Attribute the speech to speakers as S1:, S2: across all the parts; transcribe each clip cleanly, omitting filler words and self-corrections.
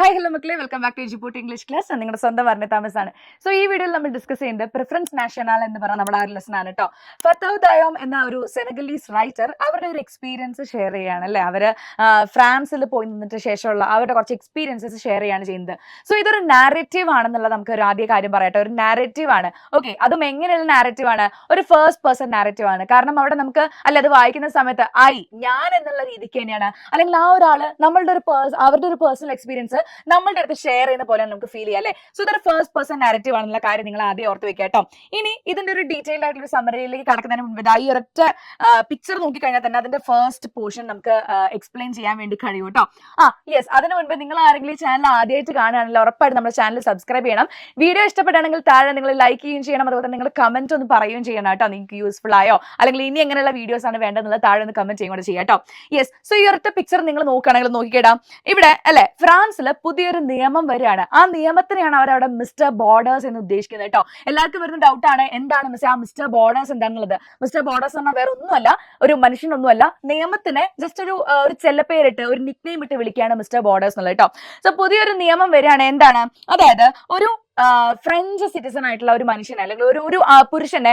S1: Hi hello മക്കളെ, welcome back to Eduport English class. നിങ്ങളുടെ സ്വന്തം വർണ്ണ താമസാണ്. സോ ഈ വീഡിയോയിൽ നമ്മൾ ഡിസ്കസ് ചെയ്യുന്നത് പ്രിഫറൻസ് നാഷണൽ എന്ന് പറഞ്ഞ നമ്മുടെ ആ ഒരു ലെസൺ ആണ് കേട്ടോ. ഫത്തവ് ദയോം എന്ന ഒരു സെനഗലീസ് റൈറ്റർ അവരുടെ ഒരു എക്സ്പീരിയൻസ് ഷെയർ ചെയ്യാണ് അല്ലേ. അവര് ഫ്രാൻസിൽ പോയി നിന്നിട്ട് ശേഷമുള്ള അവരുടെ കുറച്ച് എക്സ്പീരിയൻസസ് ഷെയർ ചെയ്യാണ് ചെയ്യുന്നത്. സോ ഇതൊരു നാരറ്റീവ് ആണെന്നുള്ളത് നമുക്ക് ഒരു ആദ്യ കാര്യം പറയട്ടെ. ഒരു നാരറ്റീവ് ആണ്. ഓക്കെ, അതും എങ്ങനെയുള്ള നാരറ്റീവ് ആണ്? ഒരു ഫസ്റ്റ് പേഴ്സൺ നാരറ്റീവ് ആണ്. കാരണം അവിടെ നമുക്ക് അത് വായിക്കുന്ന സമയത്ത് ഞാൻ എന്നുള്ള രീതിക്ക് തന്നെയാണ്, അല്ലെങ്കിൽ ആ ഒരാള് നമ്മളുടെ അവരുടെ ഒരു പേഴ്സണൽ എക്സ്പീരിയൻസ് നമ്മളുടെ അടുത്ത് ഷെയർ ചെയ്യുന്ന പോലെ നമുക്ക് ഫീൽ ചെയ്യാം അല്ലെ. സോ ഇതൊരു ഫസ്റ്റ് പേഴ്സൺ നാരറ്റീവ് ആണെന്നുള്ള കാര്യം നിങ്ങൾ ആദ്യം ഓർത്ത് വെക്കുക കേട്ടോ. ഇനി ഇതിന്റെ ഒരു ഡീറ്റെയിൽഡ് ആയിട്ടുള്ള ഒരു സമറിയിലേക്ക് കടക്കുന്നതിന് മുൻപ് ഈ ഒരൊറ്റ പിക്ചർ നോക്കിക്കഴിഞ്ഞാൽ തന്നെ അതിന്റെ ഫസ്റ്റ് പോർഷൻ നമുക്ക് എക്സ്പ്ലെയിൻ ചെയ്യാൻ വേണ്ടി കഴിയും കേട്ടോ. യെസ്, അതിന് മുൻപ് നിങ്ങൾ ആരെങ്കിലും ഈ ചാനൽ ആദ്യമായിട്ട് കാണുകയാണെങ്കിൽ ഉറപ്പായിട്ട് നമ്മുടെ ചാനൽ സബ്സ്ക്രൈബ് ചെയ്യണം. വീഡിയോ ഇഷ്ടപ്പെടുകയാണെങ്കിൽ താഴെ നിങ്ങൾ ലൈക്ക് ചെയ്യുകയും ചെയ്യണം. അതുപോലെ തന്നെ നിങ്ങൾ കമന്റ് ഒന്ന് പറയുകയും ചെയ്യണം കേട്ടോ. നിങ്ങൾക്ക് യൂസ്ഫുൾ ആയോ അല്ലെങ്കിൽ ഇനി എങ്ങനെയുള്ള വീഡിയോസ് ആണ് വേണ്ടതെന്നുള്ളത് താഴെ ഒന്ന് കമന്റ് ചെയ്യുകയും ചെയ്യാം കേട്ടോ. യെസ്, സോ ഈ ഒരൊറ്റ പിക്ചർ നിങ്ങൾ നോക്കുകയാണെങ്കിൽ നോക്കിക്കേടാം. ഇവിടെ അല്ലെ ഫ്രാൻസിൽ പുതിയൊരു നിയമം വരികയാണ്. ആ നിയമത്തിനെയാണ് അവരവിടെ മിസ്റ്റർ ബോർഡേഴ്സ് എന്ന് ഉദ്ദേശിക്കുന്നത് കേട്ടോ. എല്ലാവർക്കും വരുന്ന ഡൗട്ടാണ്, എന്താണ് മിസ്റ്റർ ബോർഡേഴ്സ് എന്താണെന്നുള്ളത്. മിസ്റ്റർ ബോർഡേഴ്സ് പറഞ്ഞാൽ വേറെ ഒന്നുമല്ല, ഒരു മനുഷ്യനൊന്നുമല്ല, നിയമത്തിനെ ജസ്റ്റ് ഒരു ചെല്ലപ്പേരിട്ട് ഒരു നിക് നെയിം ഇട്ട് വിളിക്കുകയാണ് മിസ്റ്റർ ബോർഡേഴ്സ് എന്നുള്ളത് കേട്ടോ. സോ പുതിയൊരു നിയമം വരികയാണ്. എന്താണ്? അതായത് ഒരു ഫ്രഞ്ച് സിറ്റിസൺ ആയിട്ടുള്ള ഒരു മനുഷ്യനെ അല്ലെങ്കിൽ ഒരു പുരുഷനെ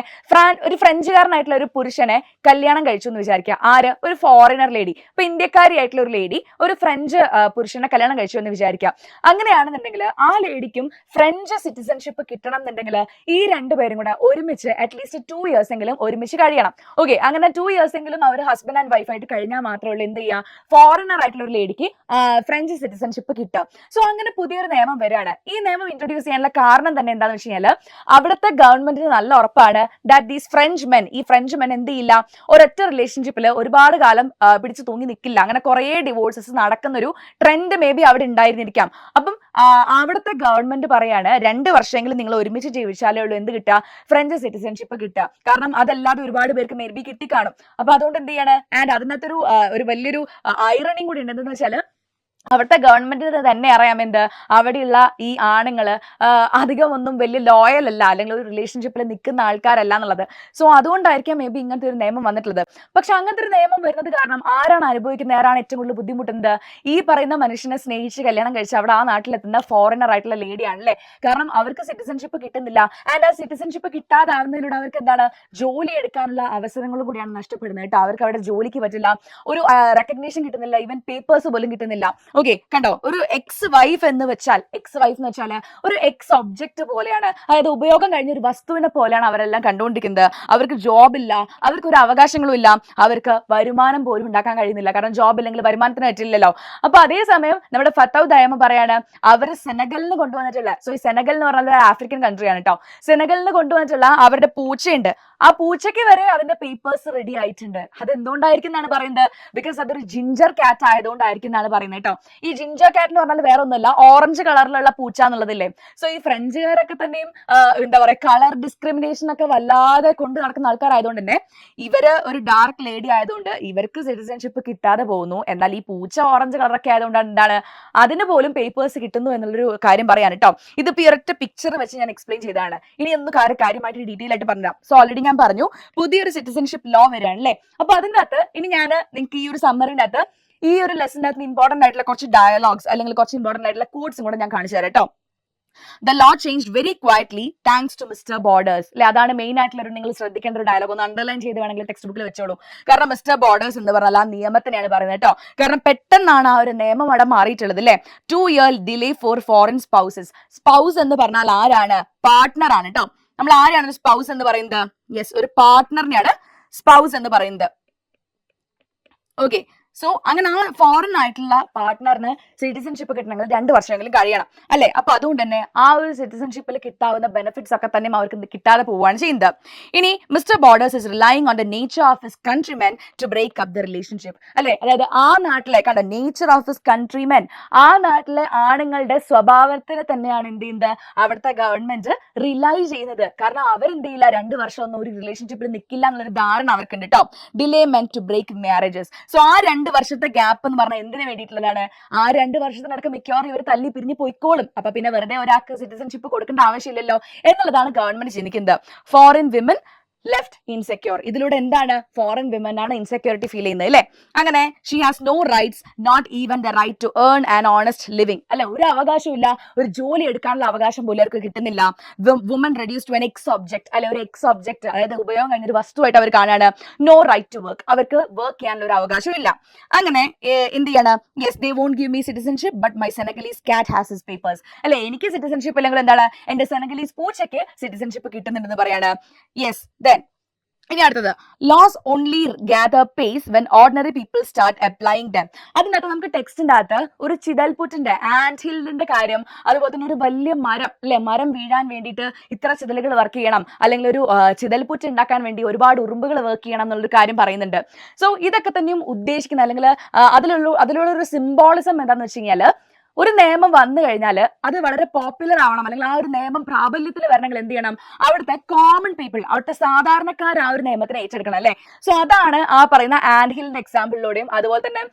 S1: ഒരു ഫ്രഞ്ചുകാരനായിട്ടുള്ള ഒരു പുരുഷനെ കല്യാണം കഴിച്ചു എന്ന് വിചാരിക്കുക. ആര്? ഒരു ഫോറിനർ ലേഡി. ഇപ്പൊ ഇന്ത്യക്കാരി ആയിട്ടുള്ള ഒരു ലേഡി ഒരു ഫ്രഞ്ച് പുരുഷനെ കല്യാണം കഴിച്ചു എന്ന് വിചാരിക്കുക. അങ്ങനെയാണെന്നുണ്ടെങ്കിൽ ആ ലേഡിക്കും ഫ്രഞ്ച് സിറ്റിസൺഷിപ്പ് കിട്ടണം എന്നുണ്ടെങ്കിൽ ഈ രണ്ടുപേരും കൂടെ ഒരുമിച്ച് അറ്റ്ലീസ്റ്റ് 2 years എങ്കിലും ഒരുമിച്ച് കഴിയണം. ഓക്കെ, അങ്ങനെ 2 years എങ്കിലും അവർ ഹസ്ബൻഡ് ആൻഡ് വൈഫ് ആയിട്ട് കഴിഞ്ഞാൽ മാത്രമേ ഉള്ളൂ എന്ത് ചെയ്യുക, ഫോറിനർ ആയിട്ടുള്ള ഒരു ലേഡിക്ക് ഫ്രഞ്ച് സിറ്റിസൺഷിപ്പ് കിട്ടുക. സോ അങ്ങനെ പുതിയൊരു നിയമം വരികയാണ്. ഈ നിയമം ഇൻട്രൊഡ്യൂസ് ചെയ്യാനുള്ള കാരണം തന്നെ എന്താണെന്ന് വെച്ച് കഴിഞ്ഞാൽ അവിടുത്തെ ഗവൺമെന്റിന് നല്ല ഉറപ്പാണ് ദാറ്റ് ദീസ് ഈ ഫ്രഞ്ച് മെൻ എന്ത് ചെയ്യില്ല, ഒരൊറ്റ റിലേഷൻഷിപ്പിൽ ഒരുപാട് കാലം പിടിച്ചു തൂങ്ങി നിൽക്കില്ല. അങ്ങനെ കുറെ ഡിവോഴ്സസ് നടക്കുന്ന ഒരു ട്രെൻഡ് മേ ബി അവിടെ ഉണ്ടായിരുന്നിരിക്കാം. അപ്പം അവിടുത്തെ ഗവൺമെന്റ് പറയാണ് 2 വർഷമെങ്കിലും നിങ്ങൾ ഒരുമിച്ച് ജീവിച്ചാലേ ഉള്ളൂ എന്ത് കിട്ടുക, ഫ്രഞ്ച് സിറ്റിസൺഷിപ്പ് കിട്ടുക. കാരണം അതല്ലാതെ ഒരുപാട് പേർക്ക് മേ ബി കിട്ടിക്കാണും. അപ്പൊ അതുകൊണ്ട് എന്ത് ചെയ്യാണ്, ആൻഡ് അതിനകത്തൊരു ഒരു വലിയൊരു ഐറണിയും കൂടി ഉണ്ടെന്ന് വെച്ചാൽ അവിടുത്തെ ഗവൺമെന്റിന് തന്നെ അറിയാം എന്ത്, അവിടെയുള്ള ഈ ആണുങ്ങള് അധികം ഒന്നും വലിയ ലോയൽ അല്ല, അല്ലെങ്കിൽ ഒരു റിലേഷൻഷിപ്പിൽ നിൽക്കുന്ന ആൾക്കാരല്ല എന്നുള്ളത്. സോ അതുകൊണ്ടായിരിക്കാം മേ ബി ഇങ്ങനത്തെ ഒരു നിയമം വന്നിട്ടുള്ളത്. പക്ഷെ അങ്ങനത്തെ ഒരു നിയമം വരുന്നത് കാരണം ആരാണ് അനുഭവിക്കുന്നത്, ആരാണ് ഏറ്റവും കൂടുതൽ ബുദ്ധിമുട്ടുന്നത്? ഈ പറയുന്ന മനുഷ്യനെ സ്നേഹിച്ച് കല്യാണം കഴിച്ച് അവിടെ ആ നാട്ടിലെത്തുന്ന ഫോറിനർ ആയിട്ടുള്ള ലേഡിയാണല്ലേ. കാരണം അവർക്ക് സിറ്റിസൺഷിപ്പ് കിട്ടുന്നില്ല. ആൻഡ് ആ സിറ്റിസൺഷിപ്പ് കിട്ടാതാവുന്നതിലൂടെ അവർക്ക് എന്താണ്, ജോലി എടുക്കാനുള്ള അവസരങ്ങളും കൂടിയാണ് നഷ്ടപ്പെടുന്നത് കേട്ടോ. അവർക്ക് അവിടെ ജോലിക്ക് പറ്റില്ല, ഒരു റെക്കഗ്നീഷൻ കിട്ടുന്നില്ല, ഈവൻ പേപ്പേഴ്സ് പോലും കിട്ടുന്നില്ല. ഓക്കെ, കണ്ടോ, ഒരു എക്സ് വൈഫ് എന്ന് വെച്ചാൽ ഒരു എക്സ് ഒബ്ജക്ട് പോലെയാണ്. അതായത് ഉപയോഗം കഴിഞ്ഞ ഒരു വസ്തുവിനെ പോലെയാണ് അവരെല്ലാം കണ്ടുകൊണ്ടിരിക്കുന്നത്. അവർക്ക് ജോബ് ഇല്ല, അവർക്ക് ഒരു അവകാശങ്ങളും ഇല്ല, അവർക്ക് വരുമാനം പോലും ഉണ്ടാക്കാൻ കഴിയുന്നില്ല. കാരണം ജോബ് ഇല്ലെങ്കിൽ വരുമാനത്തിന് പറ്റില്ലല്ലോ. അപ്പൊ അതേസമയം നമ്മുടെ ഫത്തവ് ദയമ പറയാണ് അവർ സെനഗലിന് കൊണ്ടുവന്നിട്ടുള്ള, സോ ഈ സെനഗൽ എന്ന് പറഞ്ഞാൽ ആഫ്രിക്കൻ കൺട്രിയാണ് കേട്ടോ. സെനഗലിന് കൊണ്ടുവന്നിട്ടുള്ള അവരുടെ പൂച്ചയുണ്ട്. ആ പൂച്ചയ്ക്ക് വരെ അതിന്റെ പേപ്പേഴ്സ് റെഡി ആയിട്ടുണ്ട്. അത് എന്തുകൊണ്ടായിരിക്കും എന്നാണ് പറയുന്നത്, ബിക്കോസ് അതൊരു ജിഞ്ചർ കാറ്റ് ആയതുകൊണ്ടായിരിക്കും എന്നാണ് പറയുന്നത് കേട്ടോ. ഈ ജിഞ്ചർ കാറ്റ് എന്ന് പറഞ്ഞാൽ വേറെ ഒന്നുമല്ല, ഓറഞ്ച് കളറിലുള്ള പൂച്ച എന്നുള്ളതില്ലേ. സോ ഈ ഫ്രഞ്ചുകാരൊക്കെ തന്നെയും എന്താ പറയാ, കളർ ഡിസ്ക്രിമിനേഷൻ ഒക്കെ വല്ലാതെ കൊണ്ട് നടക്കുന്ന ആൾക്കാരായതുകൊണ്ട് തന്നെ ഇവര് ഒരു ഡാർക്ക് ലേഡി ആയതുകൊണ്ട് ഇവർക്ക് സിറ്റിസൺഷിപ്പ് കിട്ടാതെ പോകുന്നു. എന്നാൽ ഈ പൂച്ച ഓറഞ്ച് കളറൊക്കെ ആയതുകൊണ്ട് എന്താണ്, അതിന് പോലും പേപ്പേഴ്സ് കിട്ടുന്നു എന്നുള്ളൊരു കാര്യം പറയാൻ കേട്ടോ. ഇതിപ്പോ ഈ ഒരൊറ്റ പിക്ചർ വെച്ച് ഞാൻ എക്സ്പ്ലെയിൻ ചെയ്തതാണ്. ഇനി ഒന്ന് കാര്യമായിട്ട് ഡീറ്റെയിൽ ആയിട്ട് പറഞ്ഞുതരാം. സോ ഓൾറെഡി ഞാൻ പറഞ്ഞു പുതിയൊരു സിറ്റിസൺഷിപ്പ് ലോ വരികയാണ് അല്ലേ. അപ്പൊ അതിൻ്റെ അകത്ത് ഇനി ഞാൻ നിങ്ങൾക്ക് ഈ ഒരു സമ്മറിന്റെ അകത്ത് ഈ ഒരു ലെസണിന്റെ അകത്ത് ഇമ്പോർട്ടന്റ് ആയിട്ടുള്ള കുറച്ച് ഡയലോഗ്സ് അല്ലെങ്കിൽ കുറച്ച് ഇമ്പോർട്ടന്റ് ആയിട്ടുള്ള കോഡ്സും കൂടെ ഞാൻ കാണിച്ചു തരാം കേട്ടോ. The law changed very quietly thanks to Mr. Borders. അല്ലെ, അതാണ് മെയിൻ ആയിട്ടുള്ള ഒരു നിങ്ങൾ ശ്രദ്ധിക്കേണ്ട ഒരു ഡയലോഗ്. ഒന്ന് അണ്ടർലൈൻ ചെയ്ത് വേണമെങ്കിൽ ടെക്സ്റ്റ് ബുക്കിൽ വെച്ചോളൂ. കാരണം മിസ്റ്റർ ബോർഡേഴ്സ് എന്ന് പറഞ്ഞാൽ ആ നിയമത്തിനെയാണ് പറയുന്നത് കേട്ടോ. കാരണം പെട്ടെന്നാണ് ആ ഒരു നിയമം അവിടെ മാറിയിട്ടുള്ളത് അല്ലെ. 2 year delay for foreign spouses. Spouse എന്ന് പറഞ്ഞാൽ ആരാണ്? പാർട്ട്ണർ ആണ് കേട്ടോ. നമ്മൾ ആരെയാണ് സ്പൗസ് എന്ന് പറയുന്നത്? യെസ്, ഒരു പാർട്ട്ണറിനെയാണ് സ്പൗസ് എന്ന് പറയുന്നത്. ഓക്കെ, സോ അങ്ങനെ ആ ഫോറിൻ ആയിട്ടുള്ള പാർട്ട്ണറിന് സിറ്റിസൺഷിപ്പ് കിട്ടണമെങ്കിൽ 2 വർഷമെങ്കിലും കഴിയണം അല്ലെ. അപ്പൊ അതുകൊണ്ട് തന്നെ ആ ഒരു സിറ്റിസൺഷിപ്പിൽ കിട്ടാവുന്ന ബെനിഫിറ്റ്സ് ഒക്കെ തന്നെ അവർക്ക് കിട്ടാതെ പോവുകയാണ് ചെയ്യുന്നത്. ഇനി mister Borders is relying on the nature of his countrymen to break up the relationship അല്ലെ. അതായത് ആ നാട്ടിലെ കണ്ട നേച്ചർ ഓഫ് ഹിസ് കൺട്രിമെൻ, ആ നാട്ടിലെ ആണുങ്ങളുടെ സ്വഭാവത്തിന് തന്നെയാണ് എന്ത് ചെയ്യുന്നത്, അവിടുത്തെ ഗവൺമെന്റ് റിലൈ ചെയ്യുന്നത്. കാരണം അവരെന്ത് ചെയ്യില്ല, 2 വർഷം ഒന്നും ഒരു റിലേഷൻഷിപ്പിൽ നിൽക്കില്ല എന്നുള്ളൊരു ധാരണ അവർക്കുണ്ട് കേട്ടോ. Delay meant to break marriages. So ആ 2 വർഷത്തെ ഗ്യാപ്പ് എന്ന് പറഞ്ഞാൽ എന്തിനു വേണ്ടിയിട്ടുള്ളതാണ്? ആ 2 വർഷത്തിനടക്കം മിക്കവാറും ഇവർ തല്ലി പിരിഞ്ഞ് പോയിക്കോളും. അപ്പൊ പിന്നെ വെറുതെ ഒരാൾക്ക് സിറ്റിസൺഷിപ്പ് കൊടുക്കേണ്ട ആവശ്യമില്ലല്ലോ എന്നുള്ളതാണ് ഗവൺമെന്റ് ചിന്തിക്കുന്നത്. Foreign women left insecure. ഇതിലൂടെ എന്താണ് ഫോറിൻ വിമൻ ആണ് ഇൻസെക്യൂരിറ്റി ഫീൽ ചെയ്യുന്നത് അല്ലെ. അങ്ങനെ she has no rights, not even the right to earn an honest living. അല്ലെ, ഒരു അവകാശവും ഇല്ല, ഒരു ജോലി എടുക്കാനുള്ള അവകാശം പോലും അവർക്ക് കിട്ടുന്നില്ല. Woman reduce to an ex object, അല്ലെ ഒരു എക്സ് ഒബ്ജക്ട്, അതായത് ഉപയോഗം കഴിഞ്ഞ ഒരു വസ്തുവായിട്ട് അവർ കാണാണ്. നോ റൈറ്റ് ടു വർക്ക്, അവർക്ക് വർക്ക് ചെയ്യാനുള്ള ഒരു അവകാശവും ഇല്ല. അങ്ങനെ എന്ത് ചെയ്യണം, yes they won't give me citizenship but my Senegalese cat has his papers. അല്ലെ, എനിക്ക് സിറ്റിസൺഷിപ്പ് അല്ലെങ്കിൽ എന്താണ് എന്റെ സെനഗലീസ് പൂച്ചയ്ക്ക് സിറ്റിസൺഷിപ്പ് കിട്ടുന്നുണ്ടെന്ന് പറയാണ്. യെസ് ദെൻ ഇനി അടുത്തത്, laws only gather pace when ordinary people start applying them. അതിനകത്ത് നമുക്ക് ടെക്സ്റ്റിന്റെ അകത്ത് ഒരു ചിതൽപുറ്റിന്റെ ആൻഡ് ഹില്ലിന്റെ കാര്യം, അതുപോലെ തന്നെ ഒരു വലിയ മരം, അല്ലെ മരം വീഴാൻ വേണ്ടിയിട്ട് ഇത്ര ചിതലുകൾ വർക്ക് ചെയ്യണം, അല്ലെങ്കിൽ ഒരു ചിതൽപുറ്റ് ഉണ്ടാക്കാൻ വേണ്ടി ഒരുപാട് ഉറുമ്പുകൾ വർക്ക് ചെയ്യണം എന്നുള്ളൊരു കാര്യം പറയുന്നുണ്ട്. സോ ഇതൊക്കെ തന്നെയും ഉദ്ദേശിക്കുന്ന അല്ലെങ്കിൽ അതിലുള്ള ഒരു സിംബോളിസം എന്താണെന്ന് വെച്ച് കഴിഞ്ഞാൽ, ഒരു നിയമം വന്നു കഴിഞ്ഞാൽ അത് വളരെ പോപ്പുലർ ആവണം, അല്ലെങ്കിൽ ആ ഒരു നിയമം പ്രാബല്യത്തിൽ വരണമെങ്കിൽ എന്ത് ചെയ്യണം, അവിടുത്തെ കോമൺ പീപ്പിൾ, അവിടുത്തെ സാധാരണക്കാർ ആ ഒരു നിയമത്തിന് ഏറ്റെടുക്കണം അല്ലെ. സോ അതാണ് ആ പറയുന്ന ആൻഡ് ഹിലിന്റെ എക്സാമ്പിളിലൂടെയും, അതുപോലെ തന്നെ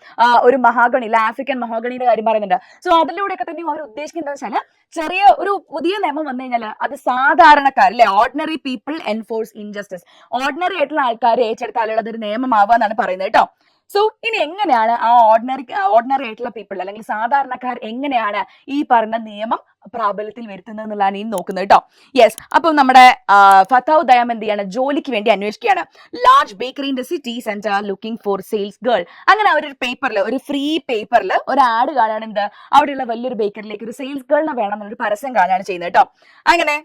S1: ഒരു മഹാഗണി, ആഫ്രിക്കൻ മഹാഗണിയുടെ കാര്യം പറയുന്നുണ്ട്. സോ അതിലൂടെയൊക്കെ തന്നെയും അവർ ഉദ്ദേശിക്കുന്നത് വെച്ചാൽ, ചെറിയ ഒരു പുതിയ നിയമം വന്നു കഴിഞ്ഞാൽ അത് സാധാരണക്കാർ അല്ലെ, ordinary people enforce injustice, ordinary ആയിട്ടുള്ള ആൾക്കാർ ഏറ്റെടുത്താലുള്ള അതൊരു നിയമമാവുക എന്നാണ് പറയുന്നത് കേട്ടോ. സോ ഇനി എങ്ങനെയാണ് ആ ഓർഡിനറി ആയിട്ടുള്ള പീപ്പിൾ അല്ലെങ്കിൽ സാധാരണക്കാർ എങ്ങനെയാണ് ഈ പറയുന്ന നിയമം പ്രാബല്യത്തിൽ വരുത്തുന്നത് എന്നുള്ളതാണ് ഇനി നോക്കുന്നത് കേട്ടോ. യെസ്, അപ്പൊ നമ്മുടെ ഫത്താവ് ദയാം എന്ത് ചെയ്യാണ്, ജോലിക്ക് വേണ്ടി അന്വേഷിക്കുകയാണ്. Large bakery in the city centre looking for sales girl. അങ്ങനെ അവരൊരു പേപ്പറിൽ, ഒരു ഫ്രീ പേപ്പറിൽ ഒരു ആഡ് കാണുകയാണ്, എന്ത് അവിടെയുള്ള വലിയൊരു ബേക്കറിലേക്ക് ഒരു സെയിൽസ് ഗേളിനെ വേണം എന്നൊരു പരസ്യം കാണുകയാണ് ചെയ്യുന്നത് കേട്ടോ. അങ്ങനെ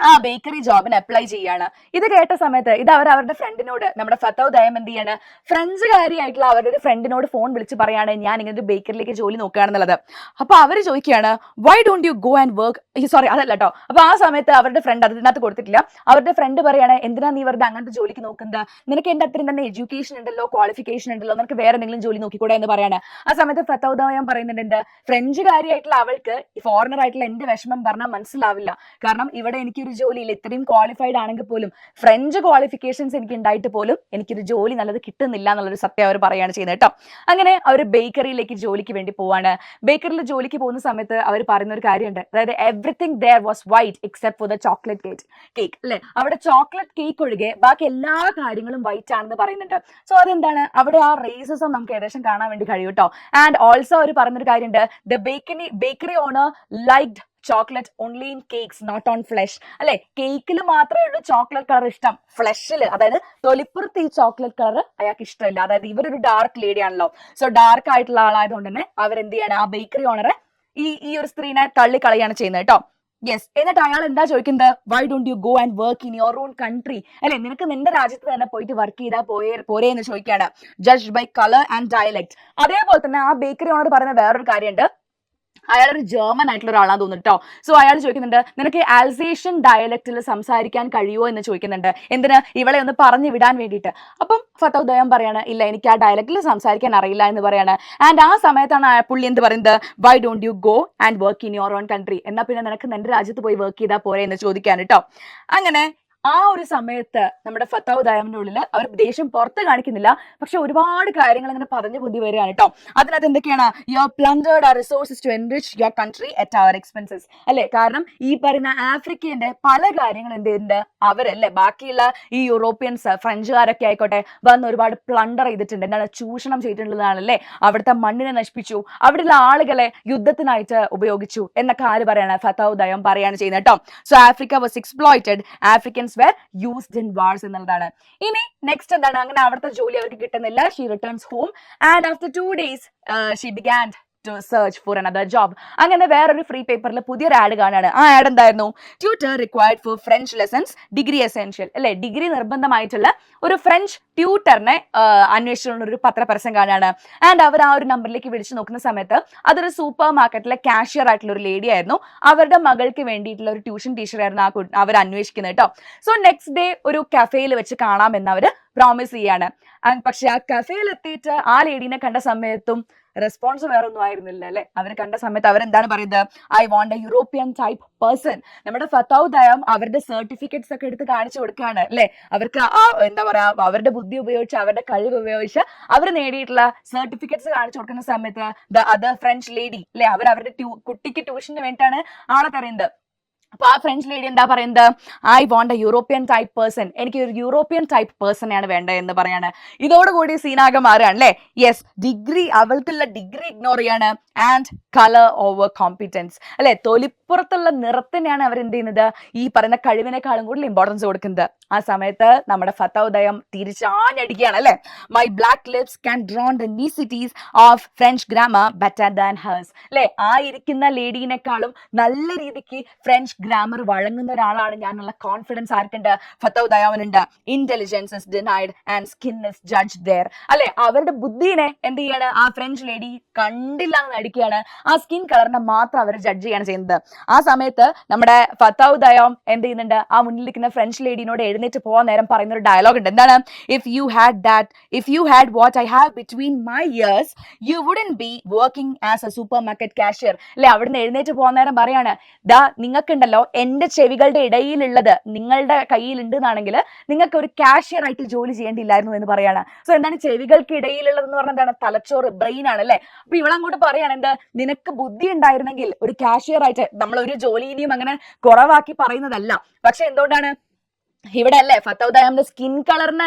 S1: ആ ബേക്കറി ജോബിന് അപ്ലൈ ചെയ്യാണ്. ഇത് കേട്ട സമയത്ത് ഇത് അവരുടെ ഫ്രണ്ടിനോട്, നമ്മുടെ ഫത്താവ് ദയം എന്ത് ചെയ്യാണ്, ഫ്രണ്ട്സുകാരിയായിട്ടുള്ള അവരുടെ ഒരു ഫ്രണ്ടിനോട് ഫോൺ വിളിച്ച് പറയാണ്, ഞാൻ ഇങ്ങനെ ഒരു ബേക്കറിലേക്ക് ജോലി നോക്കുകയാണെന്നുള്ളത്. അപ്പൊ അവര് ചോദിക്കുകയാണ്, why don't you go and work, sorry അതല്ല കേട്ടോ. അപ്പൊ ആ സമയത്ത് അവരുടെ ഫ്രണ്ട് അതിനകത്ത് കൊടുത്തിട്ടില്ല. അവരുടെ ഫ്രണ്ട് പറയാണ്, എന്തിനാ നീ വെറുതെ അങ്ങനത്തെ ജോലിക്ക് നോക്കുന്നത്, നിനക്ക് എന്റെ അത്രയും തന്നെ എഡ്യൂക്കേഷൻ ഉണ്ടല്ലോ, ക്വാളിഫിക്കേഷൻ ഉണ്ടല്ലോ, നിനക്ക് വേറെ എന്തെങ്കിലും ജോലി നോക്കിക്കൂടെ എന്ന് പറയാണ്. ആ സമയത്ത് ഫത്താവ് ദയം പറയുന്നുണ്ട്, ഫ്രഞ്ചുകാരിയായിട്ടുള്ള അവൾക്ക് ഫോറിനർ ആയിട്ടുള്ള എന്റെ വിഷമം പറഞ്ഞാൽ മനസ്സിലാവില്ല. കാരണം ഇവിടെ എനിക്ക് ജോലിയിൽ ഇത്രയും ക്വാളിഫൈഡ് ആണെങ്കിൽ പോലും, ഫ്രഞ്ച് ക്വാളിഫിക്കേഷൻസ് എനിക്ക് ഉണ്ടായിട്ട് പോലും എനിക്കൊരു ജോലി നല്ലത് കിട്ടുന്നില്ല എന്നുള്ളൊരു സത്യം അവർ പറയുകയാണ് ചെയ്യുന്നത് കേട്ടോ. അങ്ങനെ അവർ ബേക്കറിയിലേക്ക് ജോലിക്ക് വേണ്ടി പോവാണ്. ബേക്കറിയിൽ ജോലിക്ക് പോകുന്ന സമയത്ത് അവർ പറയുന്ന ഒരു കാര്യമുണ്ട്, അതായത് everything there was white except for the chocolate cake അല്ലെ. അവിടെ ചോക്ലേറ്റ് കേക്ക് ഒഴികെ ബാക്കി എല്ലാ കാര്യങ്ങളും വൈറ്റ് ആണെന്ന് പറയുന്നുണ്ട്. സോ അതെന്താണ്, അവിടെ ആ റേസിസം നമുക്ക് ഏകദേശം കാണാൻ വേണ്ടി കഴിയും കേട്ടോ. ആൻഡ് ഓൾസോ അവർ പറഞ്ഞൊരു കാര്യമുണ്ട്, the bakery owner liked chocolate only in cakes not on flesh. അല്ലെ, കേക്കിൽ മാത്രമേ ഉള്ളൂ ചോക്ലേറ്റ് കളർ ഇഷ്ടം, ഫ്ലഷിൽ അതായത് തൊലിപ്പുറത്ത് ഈ ചോക്ലേറ്റ് കളർ അയാൾക്ക് ഇഷ്ടമില്ല. അതായത് ഇവരൊരു ഡാർക്ക് ലേഡി ആണല്ലോ. സോ ഡാർക്ക് ആയിട്ടുള്ള ആളായതുകൊണ്ട് തന്നെ അവരെന്ത് ചെയ്യാണ്, ആ ബേക്കറി ഓണറെ ഈ ഒരു സ്ത്രീനെ തള്ളിക്കളയാണ് ചെയ്യുന്നത് കേട്ടോ. യെസ്, എന്നിട്ട് അയാൾ എന്താ ചോദിക്കുന്നത്, why don't you go and work in your own country, അല്ലെ നിനക്ക് നിന്റെ രാജ്യത്ത് തന്നെ പോയിട്ട് വർക്ക് ചെയ്താൽ പോരേ എന്ന് ചോദിക്കുകയാണ്. Judge by colour and dialect. അതേപോലെ തന്നെ ആ ബേക്കറി ഓണർ പറയുന്ന വേറൊരു കാര്യമുണ്ട്, അയാളൊരു ജർമ്മൻ ആയിട്ടുള്ള ഒരാളാന്ന് തോന്നുന്നു കേട്ടോ. സോ അയാൾ ചോദിക്കുന്നുണ്ട്, നിനക്ക് ആൽസേഷ്യൻ ഡയലക്റ്റിൽ സംസാരിക്കാൻ കഴിയുമോ എന്ന് ചോദിക്കുന്നുണ്ട്. എന്തിന്, ഇവളെ ഒന്ന് പറഞ്ഞു വിടാൻ വേണ്ടിയിട്ട്. അപ്പം ഫത്താവ് ദയം പറയാണ്, ഇല്ല എനിക്ക് ആ ഡയലക്റ്റിൽ സംസാരിക്കാൻ അറിയില്ല എന്ന് പറയാണ്. ആൻഡ് ആ സമയത്താണ് പുള്ളി എന്ത് പറയുന്നത്, why don't you go and work in your own country, എന്നാൽ പിന്നെ നിനക്ക് നിന്റെ രാജ്യത്ത് പോയി വർക്ക് ചെയ്താൽ പോരെ എന്ന് ചോദിക്കാൻ കേട്ടോ. അങ്ങനെ ആ ഒരു സമയത്ത് നമ്മുടെ ഫത്താവ് ദയാമിന്റെ ഉള്ളിൽ അവർ ദേഷ്യം പുറത്ത് കാണിക്കുന്നില്ല, പക്ഷെ ഒരുപാട് കാര്യങ്ങൾ ഇങ്ങനെ പറഞ്ഞു പൊന്തി വരികയാണ് കേട്ടോ. അതിനകത്ത് എന്തൊക്കെയാണ്, you are plundered our resources to enrich your country at our expenses. അല്ലെ, കാരണം ഈ പറയുന്ന ആഫ്രിക്കന്റെ പല കാര്യങ്ങൾ എന്തുണ്ട്, അവരല്ലേ ബാക്കിയുള്ള ഈ യൂറോപ്യൻസ്, ഫ്രഞ്ചുകാരൊക്കെ ആയിക്കോട്ടെ വന്ന് ഒരുപാട് പ്ലണ്ടർ ചെയ്തിട്ടുണ്ട്, എന്താണ് ചൂഷണം ചെയ്തിട്ടുള്ളതാണല്ലേ, അവിടുത്തെ മണ്ണിനെ നശിപ്പിച്ചു, അവിടെയുള്ള ആളുകളെ യുദ്ധത്തിനായിട്ട് ഉപയോഗിച്ചു എന്നൊക്കെ ആര് പറയാണ്, ഫത്താവ് ദയം പറയാണ് ചെയ്യുന്നത് കേട്ടോ. So Africa was exploited, Afrikaans were used in wars എന്നുള്ളതാണ്. ഇനി നെക്സ്റ്റ് എന്താണ്, അങ്ങനെ അവിടുത്തെ ജോലി അവർക്ക് കിട്ടുന്നില്ല. She returns home and after 2 days she began to search for another job. അങ്ങനെ വേറൊരു ഫ്രീ പേപ്പറിൽ പുതിയൊരു ആഡ് കാണാണ്. ആ ആഡ് എന്തായിരുന്നു, tutor required for French lessons, degree essential അല്ലെ, ഡിഗ്രി നിർബന്ധമായിട്ടുള്ള ഒരു ഫ്രഞ്ച് ട്യൂട്ടറിനെ അന്വേഷിച്ചുള്ള ഒരു പത്രപരസ്യം കാണാണ്. ആൻഡ് അവർ ആ ഒരു നമ്പറിലേക്ക് വിളിച്ചു നോക്കുന്ന സമയത്ത് അതൊരു സൂപ്പർ മാർക്കറ്റിലെ കാഷ്യർ ആയിട്ടുള്ള ഒരു ലേഡി ആയിരുന്നു. അവരുടെ മകൾക്ക് വേണ്ടിയിട്ടുള്ള ഒരു ട്യൂഷൻ ടീച്ചർ ആയിരുന്നു അവർ അന്വേഷിക്കുന്നത് കേട്ടോ. സോ നെക്സ്റ്റ് ഡേ ഒരു കഫേയിൽ വെച്ച് കാണാമെന്ന് അവർ പ്രോമിസ് ചെയ്യാണ്. പക്ഷെ ആ കഫേയിൽ എത്തിയിട്ട് ആ ലേഡീനെ കണ്ട സമയത്തും റെസ്പോൺസ് വേറെ ഒന്നും ആയിരുന്നില്ല അല്ലെ. അവരെ കണ്ട സമയത്ത് അവരെന്താണ് പറയുന്നത്, I want A European type person. നമ്മുടെ ഫത്താവ് ദയം അവരുടെ സർട്ടിഫിക്കറ്റ്സ് ഒക്കെ എടുത്ത് കാണിച്ചു കൊടുക്കുകയാണ് അല്ലെ. അവർക്ക് എന്താ പറയാ, അവരുടെ ബുദ്ധി ഉപയോഗിച്ച് അവരുടെ കഴിവ് ഉപയോഗിച്ച് അവർ നേടിയിട്ടുള്ള സർട്ടിഫിക്കറ്റ്സ് കാണിച്ചു കൊടുക്കുന്ന സമയത്ത് ദ അതർ ഫ്രഞ്ച് ലേഡി അല്ലെ, അവരുടെ കുട്ടിക്ക് ട്യൂഷന് വേണ്ടിയിട്ടാണ് ആളെ തരുന്നത്. അപ്പൊ ആ ഫ്രഞ്ച് ലേഡി എന്താ പറയുന്നത്, I won't A European type person, എനിക്ക് ഒരു യൂറോപ്യൻ ടൈപ്പ് പേഴ്സണെയാണ് വേണ്ടത് എന്ന് പറയാണ്. ഇതോടുകൂടി സീനാകെ മാറുകയാണ് അല്ലേ. യെസ്, ഡിഗ്രി, അവൾക്കുള്ള ഡിഗ്രി ഇഗ്നോർ ചെയ്യാണ്. ആൻഡ് കളർ ഓവർ കോമ്പിറ്റൻസ് അല്ലെ, തൊലിപ്പുറത്തുള്ള നിറത്തിനെയാണ് അവർ എന്ത് ചെയ്യുന്നത്, ഈ പറയുന്ന കഴിവിനേക്കാളും കൂടുതൽ ഇമ്പോർട്ടൻസ് കൊടുക്കുന്നത്. ആ സമയത്ത് നമ്മുടെ ഫത്തൗദയം തിരിച്ചാഞ്ഞടിക്കുകയാണ് അല്ലെ. My black lips can drone the necessities of French grammar better than hers അല്ലെ. ആ ഇരിക്കുന്ന ലേഡീനേക്കാളും നല്ല രീതിക്ക് ഫ്രഞ്ച് ഗ്രാമർ വഴങ്ങുന്ന ഒരാളാണ് ഞാനുള്ള കോൺഫിഡൻസ് ആർക്കുണ്ട്, ഫത്തൗദയാമിനുണ്ട്. Intelligence is denied and skin is judge there അല്ലെ. അവരുടെ ബുദ്ധിനെ എന്ത് ചെയ്യാണ് ആ ഫ്രഞ്ച് ലേഡി കണ്ടില്ല എന്ന് നടിക്കുകയാണ്. ആ സ്കിൻ കളറിനെ മാത്രം അവർ ജഡ്ജ് ചെയ്യാണ് ചെയ്യുന്നത്. ആ സമയത്ത് നമ്മുടെ ഫത്തൗദയം എന്ത് ചെയ്യുന്നുണ്ട്, ആ മുന്നിലിരിക്കുന്ന ഫ്രഞ്ച് ലേഡിനോട് എഴുന്നേറ്റ് പോകാൻ നേരം പറയുന്ന ഒരു ഡയലോഗ് ഉണ്ട്. എന്താണ്, if you had what I have between my ears you wouldn't be working as a supermarket cashier അല്ലെ. അവിടുന്ന് എഴുന്നേറ്റ് പോകാൻ നേരം പറയാണ്, ദാ നിങ്ങൾക്കുണ്ടല്ലോ എന്റെ ചെവികളുടെ ഇടയിലുള്ളത് നിങ്ങളുടെ കയ്യിലുണ്ട് എന്നാണെങ്കിൽ നിങ്ങൾക്ക് ഒരു കാഷ്യർ ആയിട്ട് ജോലി ചെയ്യേണ്ടിയില്ലായിരുന്നു എന്ന് പറയാണ്. സോ എന്താണ് ചെവികൾക്ക് ഇടയിലുള്ളത് എന്ന് പറഞ്ഞാൽ എന്താണ്, തലച്ചോറ്, ബ്രെയിൻ ആണ് അല്ലെ. അപ്പൊ ഇവളങ്ങോട്ട് പറയാണ്, എന്താ നിനക്ക് ബുദ്ധി ഉണ്ടായിരുന്നെങ്കിൽ ഒരു കാഷ്യർ ആയിട്ട്, നമ്മൾ ഒരു ജോലിനെയും അങ്ങനെ കുറവാക്കി പറയുന്നതല്ല, പക്ഷെ എന്തുകൊണ്ടാണ് ഇവിടെ അല്ലേ ഫത്തൗദയാമിന്റെ സ്കിൻ കളറിനെ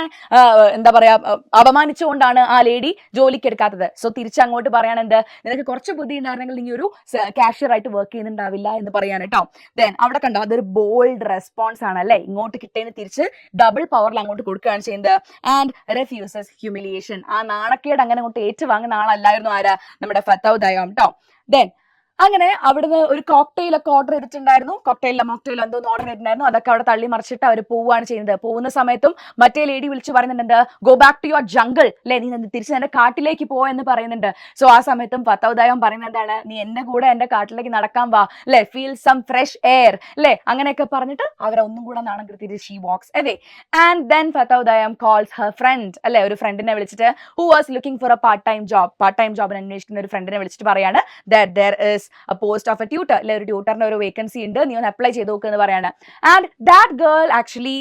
S1: എന്താ പറയാ അപമാനിച്ചുകൊണ്ടാണ് ആ ലേഡി ജോലിക്ക് എടുക്കാത്തത്. സോ തിരിച്ചങ്ങോട്ട് പറയാണ്, എന്ത് നിനക്ക് കുറച്ച് ബുദ്ധി ഉണ്ടായിരുന്നെങ്കിൽ നീ ഒരു കാഷ്യർ ആയിട്ട് വർക്ക് ചെയ്യുന്നുണ്ടാവില്ല എന്ന് പറയാണ് കേട്ടോ. ദെൻ അവിടെ കണ്ടോ, അതൊരു ബോൾഡ് റെസ്പോൺസ് ആണ് അല്ലെ. ഇങ്ങോട്ട് കിട്ടിയതിന് തിരിച്ച് ഡബിൾ പവറിൽ അങ്ങോട്ട് കൊടുക്കുകയാണ് ചെയ്യുന്നത്. ആൻഡ് റെഫ്യൂസസ് ഹ്യൂമിലിയേഷൻ, ആ നാണക്കേട് അങ്ങനെ അങ്ങോട്ട് ഏറ്റുവാങ്ങുന്ന ആളല്ലായിരുന്നു ആരാ, നമ്മുടെ ഫത്തൗദയം കേട്ടോ. ദെൻ അങ്ങനെ അവിടുന്ന് ഒരു കോക്ടെയിലൊക്കെ ഓർഡർ ചെയ്തിട്ടുണ്ടായിരുന്നു, കോക്ടെയിലോ മോക്ടെയിലോ എന്തോന്ന് ഓർഡർ ചെയ്തിട്ടുണ്ടായിരുന്നു. അതൊക്കെ അവിടെ തള്ളി മറിച്ചിട്ട് അവർ പോവുകയാണ് ചെയ്യുന്നത്. പോകുന്ന സമയത്തും മറ്റേ ലേഡി വിളിച്ചു പറയുന്നുണ്ട്, go back to your jungle അല്ലെ, നീ തിരിച്ച് എന്റെ കാട്ടിലേക്ക് പോ എന്ന് പറയുന്നുണ്ട്. സോ ആ സമയത്തും ഫത്തൗദയം പറയുന്നത് എന്താണ്, നീ എന്റെ കൂടെ എന്റെ കാട്ടിലേക്ക് നടക്കാൻ വാ അല്ലെ, ഫീൽ സം ഫ്രഷ് എയർ അല്ലെ, അങ്ങനെയൊക്കെ പറഞ്ഞിട്ട് അവരെ ഒന്നും കൂടെ നാണം കെടുത്തിട്ട് she walks away. And then ഫത്തൗദയം കോൾസ് ഹർ ഫ്രണ്ട് അല്ലെ, ഒരു ഫ്രണ്ടിനെ വിളിച്ചിട്ട്, who was looking for a part time ജോബിന് അന്വേഷിക്കുന്ന ഒരു ഫ്രണ്ടിനെ വിളിച്ചിട്ട് പറയാണ്, that there is a post of a tutor അല്ലെ, ഒരു ട്യൂട്ടറിന്റെ ഒരു വേക്കൻസി ഉണ്ട്, നീ ഒന്ന് അപ്ലൈ ചെയ്ത് നോക്ക് എന്ന് പറയാണ്. And that girl actually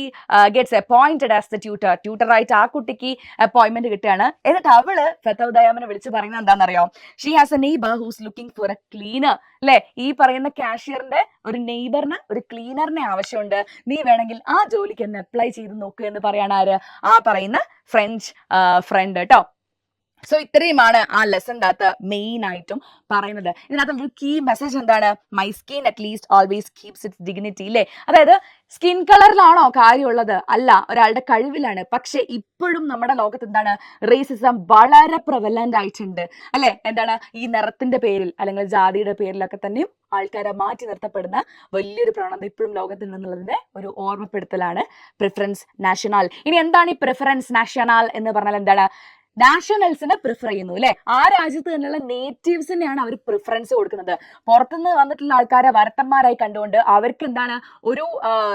S1: gets appointed as the ട്യൂട്ടറായിട്ട് ആ കുട്ടിക്ക് അപ്പോയിന്റ്മെന്റ് കിട്ടുകയാണ്. എന്നിട്ട് അവള് ഫത്തൗദയാമിനെ വിളിച്ച് പറയുന്നത് എന്താണെന്നറിയോ, she has a neighbour who's looking for a cleaner അല്ലെ. ഈ പറയുന്ന കാഷ്യറിന്റെ ഒരു നെയ്ബറിന്, ഒരു ക്ലീനറിനെ ആവശ്യമുണ്ട്, നീ വേണമെങ്കിൽ ആ ജോലിക്ക് ഒന്ന് അപ്ലൈ ചെയ്ത് നോക്കുക എന്ന് പറയാണ് ആര്, ആ പറയുന്ന ഫ്രഞ്ച് ഫ്രണ്ട് കേട്ടോ. സോ ഇത്രയുമാണ് ആ ലെസണിന്റെ അകത്ത് മെയിൻ ആയിട്ടും പറയുന്നത്. ഇതിനകത്ത് ഒരു കീ മെസ്സേജ് എന്താണ്, my skin at least always keeps it's dignity അല്ലേ. അതായത് സ്കിൻ കളറിലാണോ കാര്യമുള്ളത്, അല്ല, ഒരാളുടെ കഴിവിലാണ്. പക്ഷെ ഇപ്പോഴും നമ്മുടെ ലോകത്ത് എന്താണ്, റേസിസം വളരെ പ്രവലന്റ് ആയിട്ടുണ്ട് അല്ലെ. എന്താണ്, ഈ നിറത്തിന്റെ പേരിൽ അല്ലെങ്കിൽ ജാതിയുടെ പേരിലൊക്കെ തന്നെയും ആൾക്കാരെ മാറ്റി നിർത്തപ്പെടുന്ന വലിയൊരു പ്രവണത ഇപ്പോഴും ലോകത്തിൽ നിന്നുള്ളതിന്റെ ഒരു ഓർമ്മപ്പെടുത്തലാണ് പ്രിഫറൻസ് നാഷണൽ. ഇനി എന്താണ് ഈ പ്രിഫറൻസ് നാഷണൽ എന്ന് പറഞ്ഞാൽ, എന്താണ്, നാഷണൽസിനെ പ്രിഫർ ചെയ്യുന്നു അല്ലെ. ആ രാജ്യത്ത് തന്നെയുള്ള നേറ്റീവ്സിനെയാണ് അവർ പ്രിഫറൻസ് കൊടുക്കുന്നത്. പുറത്തുനിന്ന് വന്നിട്ടുള്ള ആൾക്കാരെ വരട്ടന്മാരായി കണ്ടുകൊണ്ട് അവർക്ക് എന്താണ് ഒരു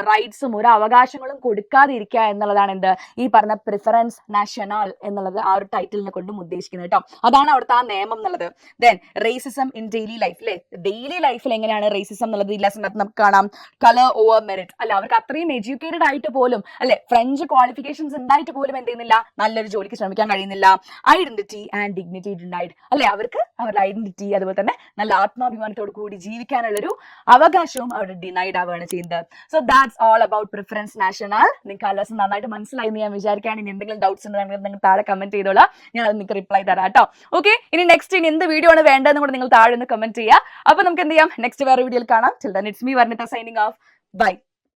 S1: റൈറ്റ്സും ഒരു അവകാശങ്ങളും കൊടുക്കാതിരിക്കുക എന്നുള്ളതാണ് എന്ത് ഈ പറഞ്ഞ പ്രിഫറൻസ് നാഷണൽ എന്നുള്ളത് ആ ഒരു ടൈറ്റിലിനെ കൊണ്ടും ഉദ്ദേശിക്കുന്നത് കേട്ടോ. അതാണ് അവിടുത്തെ ആ നിയമം എന്നുള്ളത്. Then racism in daily life അല്ലെ, ഡെയിലി ലൈഫിൽ എങ്ങനെയാണ് റേസിസം എന്നുള്ളത് ഈ ലെസണിനകത്ത് നമുക്ക് കാണാം. കളർ ഓവർ മെറിറ്റ് അല്ലെ, അവർക്ക് അത്രയും എഡ്യൂക്കേറ്റഡ് ആയിട്ട് പോലും അല്ലെ, ഫ്രഞ്ച് ക്വാളിഫിക്കേഷൻസ് ഉണ്ടായിട്ട് പോലും എന്ത് ചെയ്യുന്നില്ല, നല്ലൊരു ജോലിക്ക് ശ്രമിക്കാൻ കഴിയുന്നില്ല. ഐഡന്റിറ്റി ആൻഡ് ഡിഗ്നിറ്റി ഡിനൈഡ് അല്ലെ, അവർക്ക് അവരുടെ ഐഡന്റിറ്റി അതുപോലെ തന്നെ നല്ല ആത്മാഭിമാനത്തോട് കൂടി ജീവിക്കാനുള്ളൊരു അവകാശവും അവിടെ ഡിനൈഡ് ആവുകയാണ് ചെയ്യുന്നത്. So that's all about preference national. നിങ്ങൾക്ക് ആ ലെസൺ നന്നായിട്ട് മനസ്സിലായി എന്ന് ഞാൻ വിചാരിക്കുകയാണ്. ഇനി എന്തെങ്കിലും ഡൗട്ട്സ് ഉണ്ടെങ്കിൽ നിങ്ങൾ താഴെ കമന്റ് ചെയ്തോളാം, ഞാൻ അത് നിങ്ങൾക്ക് റിപ്ലൈ തരാം കേട്ടോ. ഓക്കെ, ഇനി നെക്സ്റ്റ് ഇനി എന്ത് വീഡിയോ ആണ് വേണ്ടതെന്ന് കൂടെ നിങ്ങൾ താഴെ ഒന്ന് കമന്റ് ചെയ്യുക. അപ്പൊ നമുക്ക് എന്ത് ചെയ്യാം, നെക്സ്റ്റ് വേറെ വീഡിയോയിൽ കാണാം. Till then, it's me Varnita signing off. Bye.